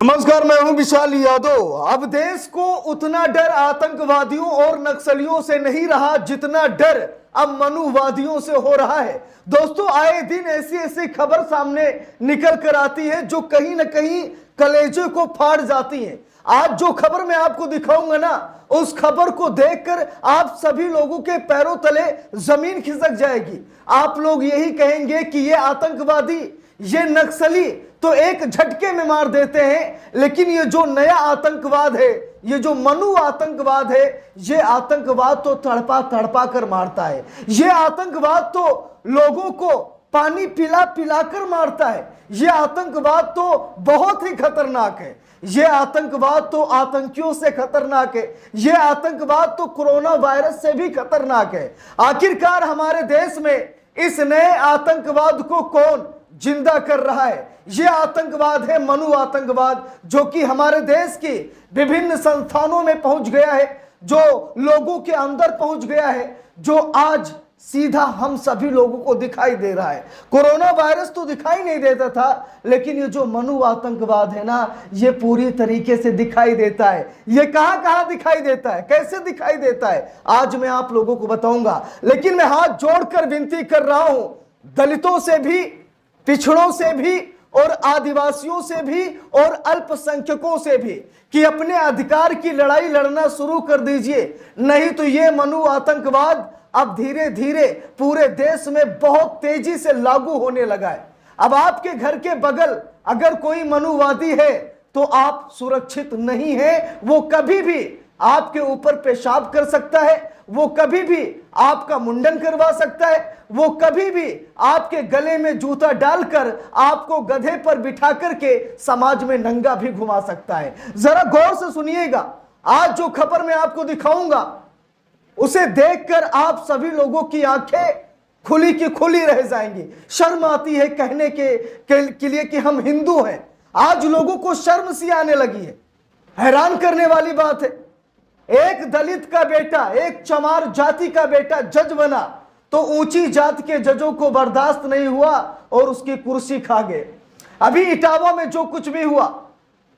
नमस्कार, मैं हूं विशाल यादव। अब देश को उतना डर आतंकवादियों और नक्सलियों से नहीं रहा जितना डर अब मनुवादियों से हो रहा है। दोस्तों, आए दिन ऐसी ऐसी खबर सामने निकल कर आती है जो कहीं ना कहीं कलेजे को फाड़ जाती है। आज जो खबर मैं आपको दिखाऊंगा ना, उस खबर को देखकर आप सभी लोगों के पैरों तले जमीन खिसक जाएगी। आप लोग यही कहेंगे कि ये आतंकवादी, ये नक्सली तो एक झटके में मार देते हैं, लेकिन ये जो नया आतंकवाद है, ये जो मनु आतंकवाद है, ये आतंकवाद तो तड़पा तड़पा कर मारता है। ये आतंकवाद तो लोगों को पानी पिला पिला कर मारता है। ये आतंकवाद तो बहुत ही खतरनाक है। ये आतंकवाद तो आतंकियों से खतरनाक है। ये आतंकवाद तो कोरोना वायरस से भी खतरनाक है। आखिरकार हमारे देश में इस नए आतंकवाद को कौन जिंदा कर रहा है? यह आतंकवाद है मनु आतंकवाद, जो कि हमारे देश की विभिन्न संस्थानों में पहुंच गया है, जो लोगों के अंदर पहुंच गया है, जो आज सीधा हम सभी लोगों को दिखाई दे रहा है। कोरोना वायरस तो दिखाई नहीं देता था, लेकिन ये जो मनु आतंकवाद है ना, ये पूरी तरीके से दिखाई देता है। ये कहां कहां दिखाई देता है, कैसे दिखाई देता है, आज मैं आप लोगों को बताऊंगा। लेकिन मैं हाथ जोड़कर विनती कर रहा हूं, दलितों से भी, पिछड़ों से भी और आदिवासियों से भी और अल्पसंख्यकों से भी, कि अपने अधिकार की लड़ाई लड़ना शुरू कर दीजिए। नहीं तो ये मनु आतंकवाद अब धीरे धीरे पूरे देश में बहुत तेजी से लागू होने लगा है। अब आपके घर के बगल अगर कोई मनुवादी है तो आप सुरक्षित नहीं है। वो कभी भी आपके ऊपर पेशाब कर सकता है, वो कभी भी आपका मुंडन करवा सकता है, वो कभी भी आपके गले में जूता डालकर आपको गधे पर बिठा करके समाज में नंगा भी घुमा सकता है। जरा गौर से सुनिएगा, आज जो खबर मैं आपको दिखाऊंगा उसे देखकर आप सभी लोगों की आंखें खुली की खुली रह जाएंगी। शर्म आती है कहने के लिए कि हम हिंदू हैं। आज लोगों को शर्म सी आने लगी है। हैरान करने वाली बात है, एक दलित का बेटा, एक चमार जाति का बेटा जज बना तो ऊंची जात के जजों को बर्दाश्त नहीं हुआ और उसकी कुर्सी खा गए। अभी इटावा में जो कुछ भी हुआ,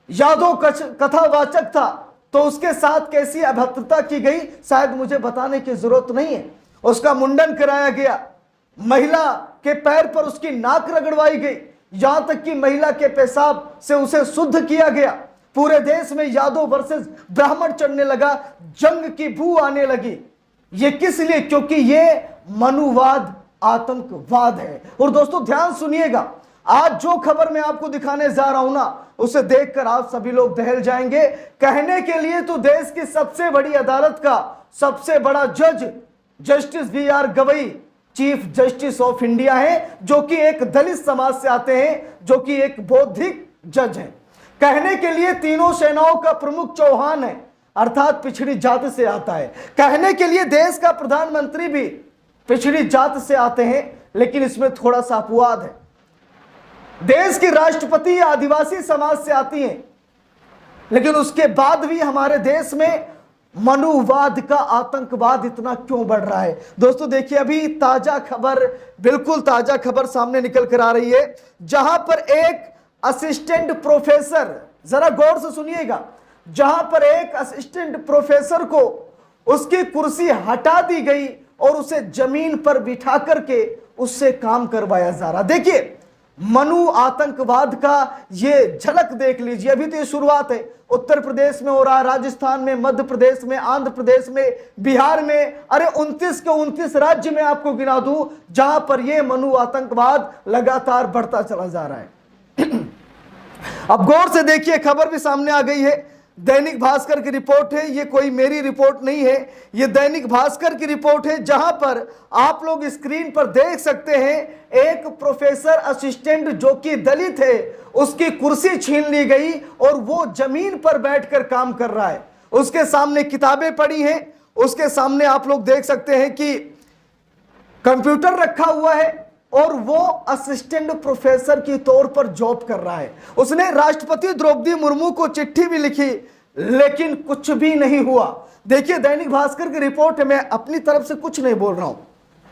यादव कथावाचक था तो उसके साथ कैसी अभद्रता की गई शायद मुझे बताने की जरूरत नहीं है। उसका मुंडन कराया गया, महिला के पैर पर उसकी नाक रगड़वाई गई, यहां तक कि महिला के पेशाब से उसे शुद्ध किया गया। पूरे देश में यादव वर्सेस ब्राह्मण चढ़ने लगा, जंग की बू आने लगी। ये किस लिए? क्योंकि ये मनुवाद आतंकवाद है। और दोस्तों ध्यान सुनिएगा, आज जो खबर मैं आपको दिखाने जा रहा हूं ना, उसे देखकर आप सभी लोग दहल जाएंगे। कहने के लिए तो देश की सबसे बड़ी अदालत का सबसे बड़ा जज justice B R. Gavai chief justice of India है, जो कि एक दलित समाज से आते हैं, जो कि एक बौद्धिक जज है। कहने के लिए तीनों सेनाओं का प्रमुख चौहान है, अर्थात पिछड़ी जाति से आता है। कहने के लिए देश का प्रधानमंत्री भी पिछड़ी जाति से आते हैं, लेकिन इसमें थोड़ा सा अपवाद है। देश की राष्ट्रपति आदिवासी समाज से आती हैं, लेकिन उसके बाद भी हमारे देश में मनुवाद का आतंकवाद इतना क्यों बढ़ रहा है? दोस्तों देखिए, अभी ताजा खबर, बिल्कुल ताजा खबर सामने निकल कर आ रही है, जहां पर एक असिस्टेंट प्रोफेसर, जरा गौर से सुनिएगा, जहां पर एक असिस्टेंट प्रोफेसर को उसकी कुर्सी हटा दी गई और उसे जमीन पर बिठा करके उससे काम करवाया जा रहा। देखिए, मनु आतंकवाद का ये झलक देख लीजिए। अभी तो ये शुरुआत है। उत्तर प्रदेश में हो रहा है, राजस्थान में, मध्य प्रदेश में, आंध्र प्रदेश में, बिहार में, अरे 29 के 29 राज्य में आपको गिना दूं जहां पर ये मनु आतंकवाद लगातार बढ़ता चला जा रहा है। अब गौर से देखिए, खबर भी सामने आ गई है। दैनिक भास्कर की रिपोर्ट है, ये कोई मेरी रिपोर्ट नहीं है, ये दैनिक भास्कर की रिपोर्ट है, जहां पर आप लोग स्क्रीन पर देख सकते हैं एक प्रोफेसर असिस्टेंट जो कि दलित है, उसकी कुर्सी छीन ली गई और वो जमीन पर बैठकर काम कर रहा है। उसके सामने किताबें पड़ी हैं, उसके सामने आप लोग देख सकते हैं कि कंप्यूटर रखा हुआ है और वो असिस्टेंट प्रोफेसर की तौर पर जॉब कर रहा है। उसने राष्ट्रपति द्रौपदी मुर्मू को चिट्ठी भी लिखी, लेकिन कुछ भी नहीं हुआ। देखिए, दैनिक भास्कर की रिपोर्ट है, मैं अपनी तरफ से कुछ नहीं बोल रहा हूं,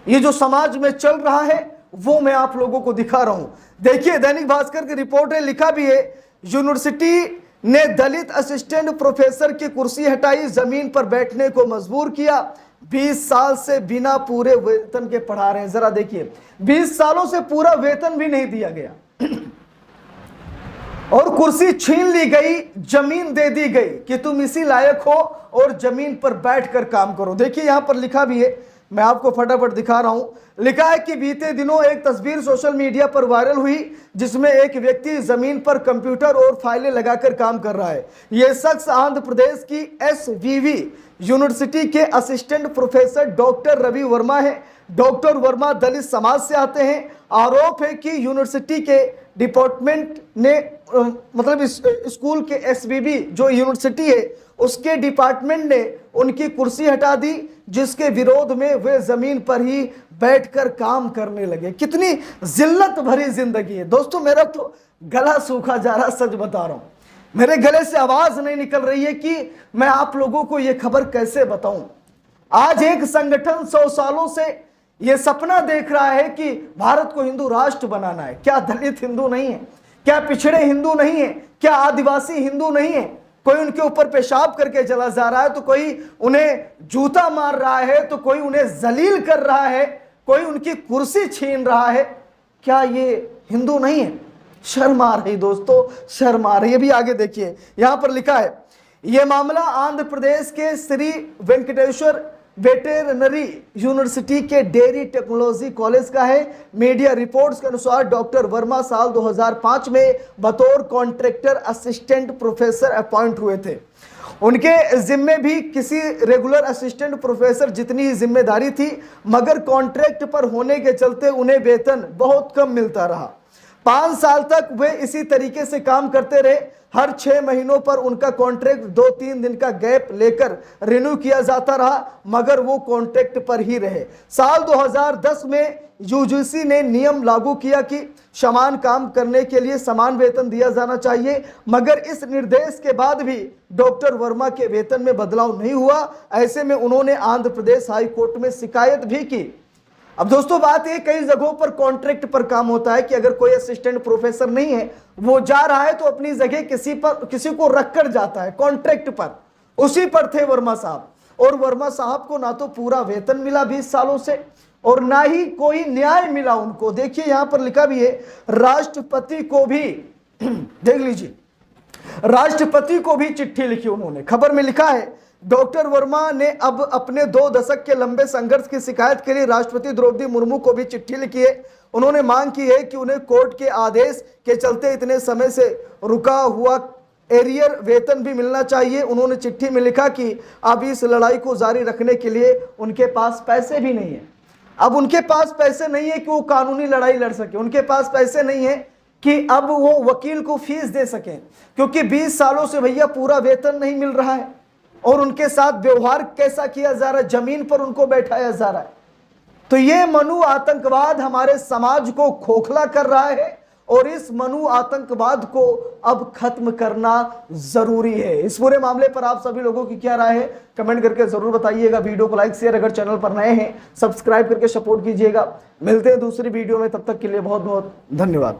ये जो समाज में चल रहा है वो मैं आप लोगों को दिखा रहा हूं। देखिए, दैनिक भास्कर की रिपोर्ट है, लिखा भी है, यूनिवर्सिटी ने दलित असिस्टेंट प्रोफेसर की कुर्सी हटाई, जमीन पर बैठने को मजबूर किया। 20 साल से बिना पूरे वेतन के पढ़ा रहे हैं। जरा देखिए, 20 सालों से पूरा वेतन भी नहीं दिया गया और कुर्सी छीन ली गई, जमीन दे दी गई कि तुम इसी लायक हो और जमीन पर बैठकर काम करो। देखिए यहां पर लिखा भी है, मैं आपको फटाफट दिखा रहा हूं। लिखा है कि बीते दिनों एक तस्वीर सोशल मीडिया पर वायरल हुई जिसमें एक व्यक्ति जमीन पर कंप्यूटर और फाइलें लगाकर काम कर रहा है। यह शख्स आंध्र प्रदेश की SVV यूनिवर्सिटी के assistant professor doctor Ravi Varma है। डॉक्टर वर्मा दलित समाज से आते हैं। आरोप है कि यूनिवर्सिटी के डिपार्टमेंट ने मतलब इस स्कूल के SVB जो यूनिवर्सिटी है उसके डिपार्टमेंट ने उनकी कुर्सी हटा दी, जिसके विरोध में वे जमीन पर ही बैठकर काम करने लगे। कितनी जिल्लत भरी जिंदगी है दोस्तों। मेरा तो गला सूखा जा रहा, सच बता रहा हूं। मेरे गले से आवाज नहीं निकल रही है कि मैं आप लोगों को यह खबर कैसे बताऊं। आज एक संगठन 100 सालों से यह सपना देख रहा है कि भारत को हिंदू राष्ट्र बनाना है। क्या दलित हिंदू नहीं है? क्या पिछड़े हिंदू नहीं है? क्या आदिवासी हिंदू नहीं है? कोई उनके ऊपर पेशाब करके चला जा रहा है, तो कोई उन्हें जूता मार रहा है, तो कोई उन्हें जलील कर रहा है, कोई उनकी कुर्सी छीन रहा है। क्या ये हिंदू नहीं है? शर्म आ रही दोस्तों, शर्म आ रही है। भी आगे देखिए, यहां पर लिखा है, यह मामला आंध्र प्रदेश के श्री वेंकटेश्वर वेटेरनरी यूनिवर्सिटी के डेयरी टेक्नोलॉजी कॉलेज का है। मीडिया रिपोर्ट्स के अनुसार डॉक्टर वर्मा साल 2005 में बतौर कॉन्ट्रैक्टर असिस्टेंट प्रोफेसर अपॉइंट हुए थे। उनके जिम्मे भी किसी रेगुलर असिस्टेंट प्रोफेसर जितनी ही जिम्मेदारी थी, मगर कॉन्ट्रैक्ट पर होने के चलते उन्हें वेतन बहुत कम मिलता रहा। 5 साल तक वे इसी तरीके से काम करते रहे। हर 6 महीनों पर उनका कॉन्ट्रैक्ट 2-3 दिन का गैप लेकर रिन्यू किया जाता रहा, मगर वो कॉन्ट्रैक्ट पर ही रहे। साल 2010 में UGC ने नियम लागू किया कि समान काम करने के लिए समान वेतन दिया जाना चाहिए, मगर इस निर्देश के बाद भी डॉक्टर वर्मा के वेतन में बदलाव नहीं हुआ। ऐसे में उन्होंने आंध्र प्रदेश हाई कोर्ट में शिकायत भी की। अब दोस्तों बात ये, कई जगहों पर कॉन्ट्रैक्ट पर काम होता है कि अगर कोई असिस्टेंट प्रोफेसर नहीं है, वो जा रहा है तो अपनी जगह किसी को रखकर जाता है कॉन्ट्रैक्ट पर। उसी पर थे वर्मा साहब, और वर्मा साहब को ना तो पूरा वेतन मिला 20 सालों से और ना ही कोई न्याय मिला उनको। देखिए यहां पर लिखा भी है, राष्ट्रपति को भी देख लीजिए, राष्ट्रपति को भी चिट्ठी लिखी उन्होंने। खबर में लिखा है, डॉक्टर वर्मा ने अब अपने 2 दशक के लंबे संघर्ष की शिकायत के लिए राष्ट्रपति द्रौपदी मुर्मू को भी चिट्ठी लिखी है। उन्होंने मांग की है कि उन्हें कोर्ट के आदेश के चलते इतने समय से रुका हुआ एरियर वेतन भी मिलना चाहिए। उन्होंने चिट्ठी में लिखा कि अब इस लड़ाई को जारी रखने के लिए उनके पास पैसे भी नहीं है। अब उनके पास पैसे नहीं है कि वो कानूनी लड़ाई लड़ सके, उनके पास पैसे नहीं है कि अब वो वकील को फीस दे सकें, क्योंकि 20 सालों से भैया पूरा वेतन नहीं मिल रहा है और उनके साथ व्यवहार कैसा किया जा रहा है, जमीन पर उनको बैठाया जा रहा है। तो ये मनु आतंकवाद हमारे समाज को खोखला कर रहा है और इस मनु आतंकवाद को अब खत्म करना जरूरी है। इस पूरे मामले पर आप सभी लोगों की क्या राय है, कमेंट करके जरूर बताइएगा। वीडियो को लाइक शेयर, अगर चैनल पर नए हैं सब्सक्राइब करके सपोर्ट कीजिएगा। मिलते हैं दूसरी वीडियो में, तब तक के लिए बहुत बहुत धन्यवाद।